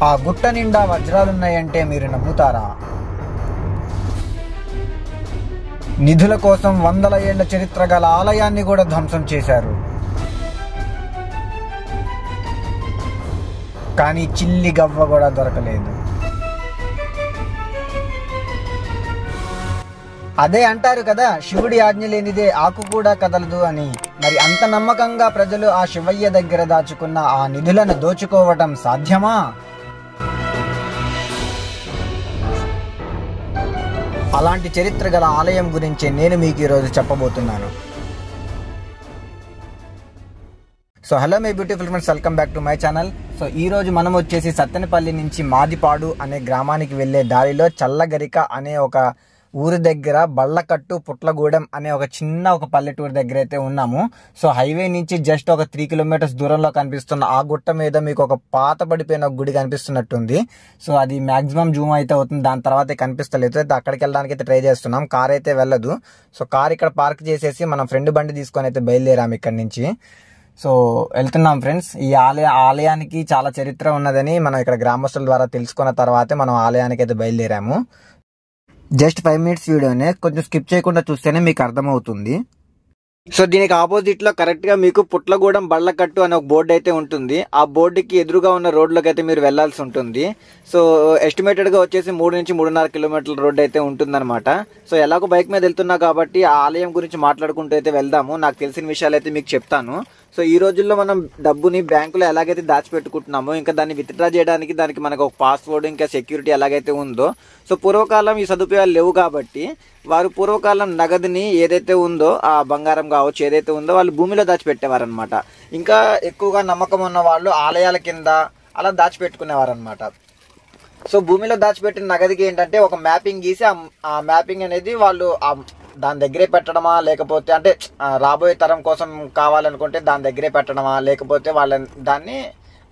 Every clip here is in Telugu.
ఆ గుట్ట నిండా వజ్రాలున్నాయంటే మీరు నమ్ముతారా? నిధుల కోసం వందల ఏళ్ల చరిత్ర గల ఆలయాన్ని కూడా ధ్వంసం చేశారు. కానీ చిల్లి గవ్వ కూడా దొరకలేదు. అదే అంటారు కదా, శివుడి ఆజ్ఞ లేనిదే ఆకు కూడా కదలదు అని. మరి అంత నమ్మకంగా ప్రజలు ఆ శివయ్య దగ్గర దాచుకున్న ఆ నిధులను దోచుకోవటం సాధ్యమా? అలాంటి చరిత్ర గల ఆలయం గురించి నేను మీకు ఈరోజు చెప్పబోతున్నాను. So hello my beautiful friends, welcome back to my channel. So ఈరోజు మనం వచ్చేసి సత్తెనపల్లి నుంచి మాదిపాడు అనే గ్రామానికి వెళ్ళే దారిలో చల్లగరిక అనే ఒక ఊరి దగ్గర బళ్ళకట్టు పుట్లగూడెం అనే ఒక చిన్న పల్లెటూరు దగ్గర అయితే ఉన్నాము. సో హైవే నుంచి జస్ట్ ఒక 3 కిలోమీటర్స్ దూరంలో కనిపిస్తున్న ఆ గుట్ట మీద మీకు ఒక పాత పడిపోయిన గుడి కనిపిస్తున్నట్టుంది. సో అది మాక్సిమం జూమ్ అయితే అవుతుంది, దాని తర్వాత కనిపిస్తలేదు. అయితే అక్కడికి వెళ్ళడానికి అయితే ట్రై చేస్తున్నాం. కార్ అయితే వెళ్ళదు. సో కార్ ఇక్కడ పార్క్ చేసేసి మనం ఫ్రెండ్ బండి తీసుకొని అయితే బయలుదేరాము ఇక్కడి నుంచి. సో వెళ్తున్నాం ఫ్రెండ్స్. ఈ ఆలయానికి చాలా చరిత్ర ఉన్నదని మనం ఇక్కడ గ్రామస్తుల ద్వారా తెలుసుకున్న తర్వాతే మనం ఆలయానికి అయితే బయలుదేరాము. జస్ట్ 5 మినిట్స్ వీడియోనే, కొంచెం స్కిప్ చేయకుండా చూస్తేనే మీకు అర్థమవుతుంది. సో దీనికి ఆపోజిట్ లో కరెక్ట్ గా మీకు పుట్లగూడెం బళ్ళకట్టు అనే ఒక బోర్డు అయితే ఉంటుంది. ఆ బోర్డుకి ఎదురుగా ఉన్న రోడ్లోకి అయితే మీరు వెళ్లాల్సి ఉంటుంది. సో ఎస్టిమేటెడ్ గా వచ్చేసి 3 నుంచి 3.5 కిలోమీటర్ల రోడ్ అయితే ఉంటుందన్నమాట. సో ఎలాగో బైక్ మీద వెళ్తున్నా కాబట్టి ఆ ఆలయం గురించి మాట్లాడుకుంటూ అయితే వెళ్దాము. నాకు తెలిసిన విషయాలు అయితే మీకు చెప్తాను. సో ఈ రోజుల్లో మనం డబ్బుని బ్యాంకులో ఎలాగైతే దాచిపెట్టుకుంటున్నామో, ఇంకా దాన్ని విత్డ్రా చేయడానికి దానికి మనకు ఒక పాస్వర్డ్, ఇంకా సెక్యూరిటీ ఎలాగైతే ఉందో, సో పూర్వకాలం ఈ సదుపాయాలు లేవు కాబట్టి వారు పూర్వకాలం నగదుని ఏదైతే ఉందో, ఆ బంగారం కావచ్చు ఏదైతే ఉందో, వాళ్ళు భూమిలో దాచిపెట్టేవారనమాట. ఇంకా ఎక్కువగా నమ్మకం ఉన్న వాళ్ళు ఆలయాల కింద అలా దాచిపెట్టుకునేవారనమాట. సో భూమిలో దాచిపెట్టిన నగదుకి ఏంటంటే ఒక మ్యాపింగ్ గీసి ఆ మ్యాపింగ్ అనేది వాళ్ళు దాని దగ్గరే పెట్టడమా, లేకపోతే అంటే రాబోయే తరం కోసం కావాలనుకుంటే దాని దగ్గరే పెట్టడమా, లేకపోతే వాళ్ళ దాన్ని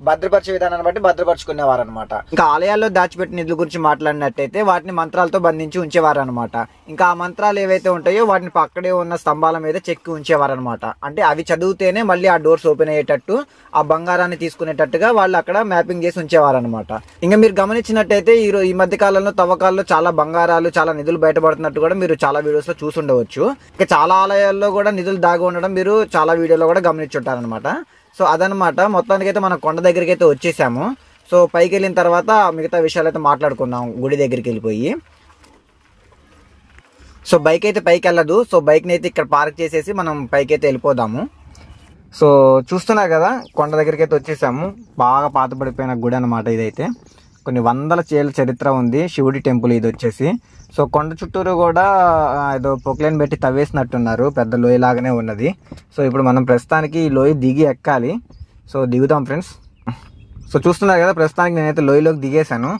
భద్రపరిచే విధానాన్ని బట్టి భద్రపరుచుకునేవారు అనమాట. ఇంకా ఆలయాల్లో దాచిపెట్టిన నిధుల గురించి మాట్లాడినట్టయితే వాటిని మంత్రాలతో బంధించి ఉంచేవారు అనమాట. ఇంకా ఆ మంత్రాలు ఏవైతే ఉంటాయో వాటిని పక్కనే ఉన్న స్తంభాల మీద చెక్కి ఉంచేవారు అనమాట. అంటే అవి చదివితేనే మళ్ళీ ఆ డోర్స్ ఓపెన్ అయ్యేటట్టు, ఆ బంగారాన్ని తీసుకునేటట్టుగా వాళ్ళు అక్కడ మ్యాపింగ్ చేసి ఉంచేవారు అనమాట. ఇంకా మీరు గమనించినట్టయితే ఈ మధ్య కాలంలో తవ్వకాల్లో చాలా బంగారాలు, చాలా నిధులు బయటపడుతున్నట్టు కూడా మీరు చాలా వీడియోస్ లో చూసి ఉండవచ్చు. ఇంకా చాలా ఆలయాల్లో కూడా నిధులు దాగి ఉండడం మీరు చాలా వీడియోలో కూడా గమనించుంటారనమాట. సో అదనమాట, మొత్తానికి అయితే మనం కొండ దగ్గరికి అయితే వచ్చేసాము. సో పైకి వెళ్ళిన తర్వాత మిగతా విషయాలు అయితే మాట్లాడుకుందాం గుడి దగ్గరికి వెళ్ళిపోయి. సో బైక్ అయితే పైకి వెళ్ళదు. సో బైక్ని అయితే ఇక్కడ పార్క్ చేసేసి మనం పైకి అయితే వెళ్ళిపోదాము. సో చూస్తున్నారు కదా, కొండ దగ్గరికి అయితే వచ్చేసాము. బాగా పాతపడిపోయిన గుడి అనమాట ఇదైతే. కొన్ని వందల ఏళ్ళ చరిత్ర ఉంది, శివుడి టెంపుల్ ఇది వచ్చేసి. సో కొండ చుట్టూరు కూడా ఏదో పొక్లైన్ పెట్టి తవ్వేసినట్టున్నారు, పెద్ద లోయ లాగానే ఉన్నది. సో ఇప్పుడు మనం ప్రస్తుతానికి ఈ లోయ దిగి ఎక్కాలి. So దిగుతాం friends. సో చూస్తున్నారు కదా, ప్రస్తుతానికి నేనైతే లోయలోకి దిగేశాను.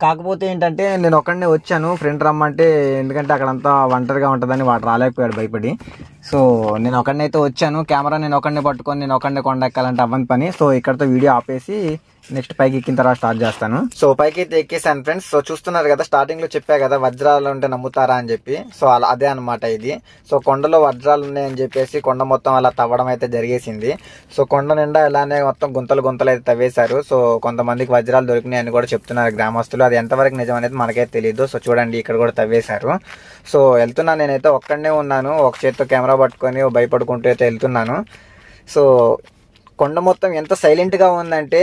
కాకపోతే ఏంటంటే నేను ఒక్కడనే వచ్చాను, ఫ్రెండ్ రమ్మంటే, ఎందుకంటే అక్కడంతా ఒంటరిగా ఉంటుందని వాడు రాలేకపోయాడు భయపడి. సో నేను ఒక్కడనైతే వచ్చాను. కెమెరా నేను ఒక్కడనే పట్టుకొని నేను ఒక్కడనే కొండ ఎక్కాలంటే అవ్వని పని. సో ఇక్కడతో వీడియో ఆపేసి నెక్స్ట్ పైకి ఎక్కిన తర్వాత స్టార్ట్ చేస్తాను. సో పైకి అయితే ఎక్కేసాను ఫ్రెండ్స్. సో చూస్తున్నారు కదా, స్టార్టింగ్ లో చెప్పా కదా వజ్రాలు ఉంటే నమ్ముతారా అని చెప్పి. సో అలా అదే అనమాట ఇది. సో కొండలో వజ్రాలు ఉన్నాయని చెప్పేసి కొండ మొత్తం అలా తవ్వడం అయితే జరిగేసింది. సో కొండ నిండా ఇలానే మొత్తం గుంతలు అయితే తవ్వేశారు. సో కొంతమందికి వజ్రాలు దొరికినాయని కూడా చెప్తున్నారు గ్రామస్తులు. అది ఎంతవరకు నిజం అనేది మనకైతే తెలియదు. సో చూడండి, ఇక్కడ కూడా తవ్వేశారు. సో వెళ్తున్నా, నేనైతే ఒక్కడనే ఉన్నాను, ఒక చేత్తో కెమెరా పట్టుకొని భయపడుకుంటూ అయితే వెళ్తున్నాను. సో కొండ మొత్తం ఎంత సైలెంట్గా ఉందంటే,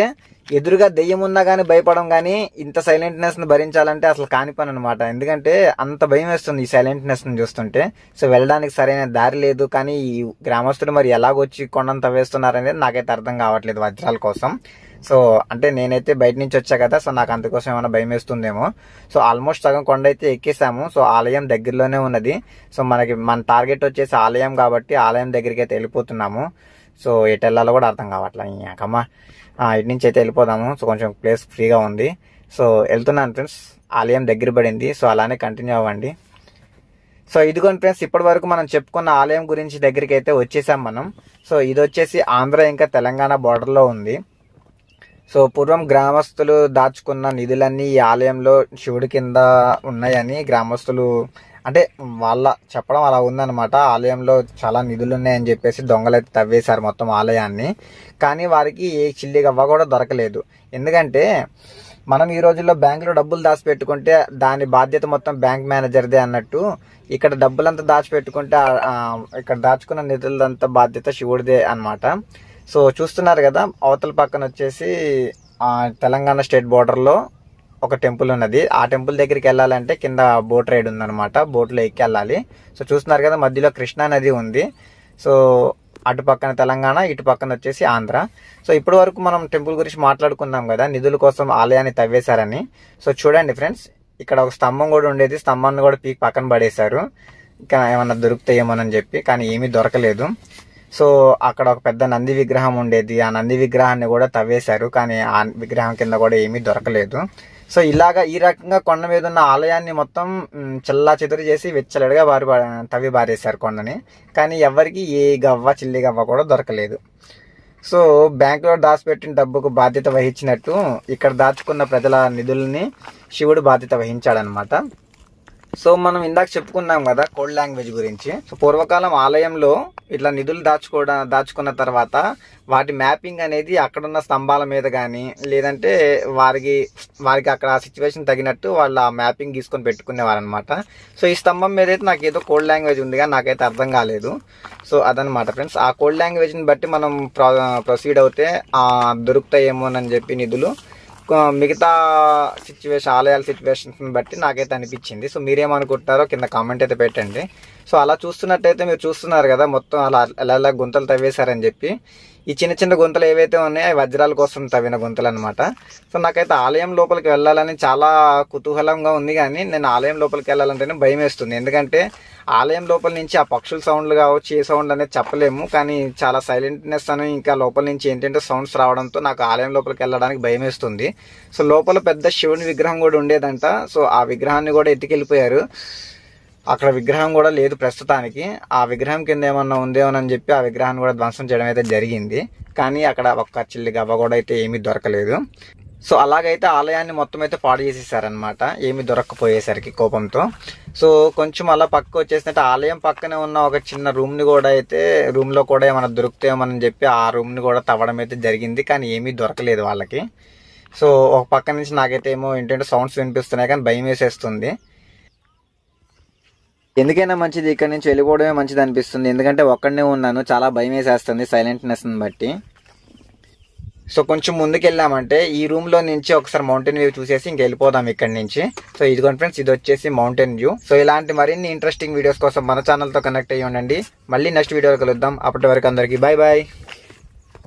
ఎదురుగా దెయ్యం ఉన్నా కానీ భయపడడం, కానీ ఇంత సైలెంట్నెస్ని భరించాలంటే అసలు కాని పని అనమాట. ఎందుకంటే అంత భయం వేస్తుంది ఈ సైలెంట్నెస్ని చూస్తుంటే. సో వెళ్ళడానికి సరైన దారి లేదు. కానీ ఈ గ్రామస్తులు మరి ఎలాగొచ్చి కొండను తవ్వేస్తున్నారనేది నాకైతే అర్థం కావట్లేదు వజ్రాల కోసం. సో అంటే నేనైతే బయట నుంచి వచ్చా కదా, సో నాకు అందుకోసం ఏమైనా భయం వేస్తుందేమో. సో ఆల్మోస్ట్ సగం కొండ అయితే ఎక్కేసాము. సో ఆలయం దగ్గరలోనే ఉన్నది. సో మన టార్గెట్ వచ్చేసి ఆలయం కాబట్టి ఆలయం దగ్గరికి అయితే వెళ్ళిపోతున్నాము. సో ఎటు వెళ్ళాలో కూడా అర్థం కావట్లేదు. ఇంకమ్మా ఇటు నుంచి అయితే వెళ్ళిపోదాము. సో కొంచెం ప్లేస్ ఫ్రీగా ఉంది. సో వెళ్తున్నాను ఫ్రెండ్స్, ఆలయం దగ్గర పడింది. సో అలానే కంటిన్యూ అవ్వండి. సో ఇదిగోండి ఫ్రెండ్స్, ఇప్పటి వరకు మనం చెప్పుకున్న ఆలయం గురించి దగ్గరికి అయితే వచ్చేసాం మనం. సో ఇది వచ్చేసి ఆంధ్ర ఇంకా తెలంగాణ బార్డర్లో ఉంది. సో పూర్వం గ్రామస్తులు దాచుకున్న నిధులన్నీ ఈ ఆలయంలో శివుడి కింద ఉన్నాయని గ్రామస్తులు అంటే వాళ్ళ చెప్పడం అలా ఉందన్నమాట. ఆలయంలో చాలా నిధులు ఉన్నాయని చెప్పేసి దొంగలైతే తవ్వేశారు మొత్తం ఆలయాన్ని. కానీ వారికి ఏ చిల్లి గవ్వ కూడా దొరకలేదు. ఎందుకంటే మనం ఈ రోజుల్లో బ్యాంకులో డబ్బులు దాచిపెట్టుకుంటే దాని బాధ్యత మొత్తం బ్యాంక్ మేనేజర్దే అన్నట్టు ఇక్కడ డబ్బులంతా దాచిపెట్టుకుంటే ఇక్కడ దాచుకున్న నిధులంతా బాధ్యత శివుడిదే అన్నమాట. సో చూస్తున్నారు కదా, అవతల పక్కన వచ్చేసి తెలంగాణ స్టేట్ బోర్డర్లో ఒక టెంపుల్ ఉన్నది. ఆ టెంపుల్ దగ్గరికి వెళ్ళాలంటే కింద బోట్ రైడ్ ఉందన్నమాట, బోట్లో ఎక్కి వెళ్ళాలి. సో చూస్తున్నారు కదా, మధ్యలో కృష్ణా నది ఉంది. సో అటు పక్కన తెలంగాణ, ఇటు పక్కన వచ్చేసి ఆంధ్ర. సో ఇప్పటి వరకు మనం టెంపుల్ గురించి మాట్లాడుకున్నాం కదా, నిధుల కోసం ఆలయాన్ని తవ్వేశారని. సో చూడండి ఫ్రెండ్స్, ఇక్కడ ఒక స్తంభం కూడా ఉండేది, స్తంభాన్ని కూడా పీకి పక్కన పడేశారు ఇంకా ఏమన్నా దొరుకుతాయేమోనని చెప్పి, కానీ ఏమీ దొరకలేదు. సో అక్కడ ఒక పెద్ద నంది విగ్రహం ఉండేది, ఆ నంది విగ్రహాన్ని కూడా తవ్వేశారు, కానీ ఆ విగ్రహం కింద కూడా ఏమీ దొరకలేదు. సో ఇలాగా ఈ రకంగా కొండ మీద ఉన్న ఆలయాన్ని మొత్తం చెల్లా చెదురు చేసి విచ్చలడిగా తవ్వి బారేశారు కొండని, కానీ ఎవరికి ఏ గవ్వ చిల్లి గవ్వ కూడా దొరకలేదు. సో బ్యాంకులో దాచిపెట్టిన డబ్బుకు బాధ్యత వహించినట్టు ఇక్కడ దాచుకున్న ప్రజల నిధుల్ని శివుడు బాధ్యత వహించాడనమాట. సో మనం ఇందాక చెప్పుకున్నాం కదా కోడ్ లాంగ్వేజ్ గురించి. సో పూర్వకాలం ఆలయంలో ఇట్లా నిధులు దాచుకున్న తర్వాత వాటి మ్యాపింగ్ అనేది అక్కడున్న స్తంభాల మీద కానీ లేదంటే వారికి అక్కడ ఆ సిచ్యువేషన్ తగినట్టు వాళ్ళు ఆ మ్యాపింగ్ గీసుకొని పెట్టుకునేవారు అనమాట. సో ఈ స్తంభం మీద అయితే నాకు ఏదో కోడ్ లాంగ్వేజ్ ఉంది కానీ నాకైతే అర్థం కాలేదు. సో అదనమాట ఫ్రెండ్స్, ఆ కోడ్ లాంగ్వేజ్ని బట్టి మనం ప్రొసీడ్ అవుతే దొరుకుతాయేమోనని చెప్పి నిధులు మిగతా ఆలయాల సిచ్యువేషన్స్ బట్టి నాకైతే అనిపించింది. సో మీరేమనుకుంటారో కింద కామెంట్ అయితే పెట్టండి. సో అలా చూస్తున్నట్టయితే మీరు చూస్తున్నారు కదా, మొత్తం అలా గుంతలు తవ్వేశారని చెప్పి. ఈ చిన్న చిన్న గుంతలు ఏవైతే ఉన్నాయో అవి వజ్రాల కోసం తవ్విన గుంతలు అనమాట. సో నాకైతే ఆలయం లోపలికి వెళ్ళాలని చాలా కుతూహలంగా ఉంది, కానీ నేను ఆలయం లోపలికి వెళ్ళాలంటేనే భయం వేస్తుంది. ఎందుకంటే ఆలయం లోపల నుంచి ఆ పక్షుల సౌండ్లు కావచ్చు, ఏ సౌండ్ అనేది చెప్పలేము, కానీ చాలా సైలెంట్నెస్ అని ఇంకా లోపల నుంచి ఏంటంటే సౌండ్స్ రావడంతో నాకు ఆలయం లోపలికి వెళ్ళడానికి భయం వేస్తుంది. సో లోపల పెద్ద శివుని విగ్రహం కూడా ఉండేదంట. సో ఆ విగ్రహాన్ని కూడా ఎత్తుకెళ్ళిపోయారు. అక్కడ విగ్రహం కూడా లేదు ప్రస్తుతానికి. ఆ విగ్రహం కింద ఏమన్నా ఉందేమోనని చెప్పి ఆ విగ్రహాన్ని కూడా ధ్వంసం చేయడం అయితే జరిగింది, కానీ అక్కడ ఒక్క చిల్లి గవ్వ కూడా అయితే ఏమీ దొరకలేదు. సో అలాగైతే ఆలయాన్ని మొత్తం అయితే పాడు చేసేసారనమాట, ఏమి దొరక్కపోయేసరికి కోపంతో. సో కొంచెం అలా పక్క వచ్చేసినట్టు ఆలయం పక్కనే ఉన్న ఒక చిన్న రూమ్ని కూడా అయితే రూమ్లో కూడా ఏమైనా దొరుకుతాయేమని చెప్పి ఆ రూమ్ని కూడా తవ్వడం అయితే జరిగింది, కానీ ఏమీ దొరకలేదు వాళ్ళకి. సో ఒక పక్క నుంచి నాకైతే ఏమో ఏంటంటే సౌండ్స్ వినిపిస్తున్నాయి, కానీ భయం వేసేస్తుంది. ఎందుకైనా మంచిది ఇక్కడ నుంచి వెళ్ళిపోవడమే మంచిది అనిపిస్తుంది, ఎందుకంటే ఒక్కడనే ఉన్నాను, చాలా భయం వేసేస్తుంది సైలెంట్నెస్ని బట్టి. సో కొంచెం ముందుకు వెళ్ళామంటే ఈ రూమ్లో నుంచి ఒకసారి మౌంటైన్ వ్యూ చూసేసి ఇంక వెళ్ళిపోదాం ఇక్కడ నుంచి. సో ఇదిగోండి ఫ్రెండ్స్, ఇది వచ్చేసి మౌంటైన్ వ్యూ. సో ఇలాంటి మరిన్ని ఇంట్రెస్టింగ్ వీడియోస్ కోసం మన ఛానల్తో కనెక్ట్ అయ్యి ఉండండి. మళ్ళీ నెక్స్ట్ వీడియోలో కలుద్దాం. అప్పటి వరకు అందరికీ బాయ్ బాయ్.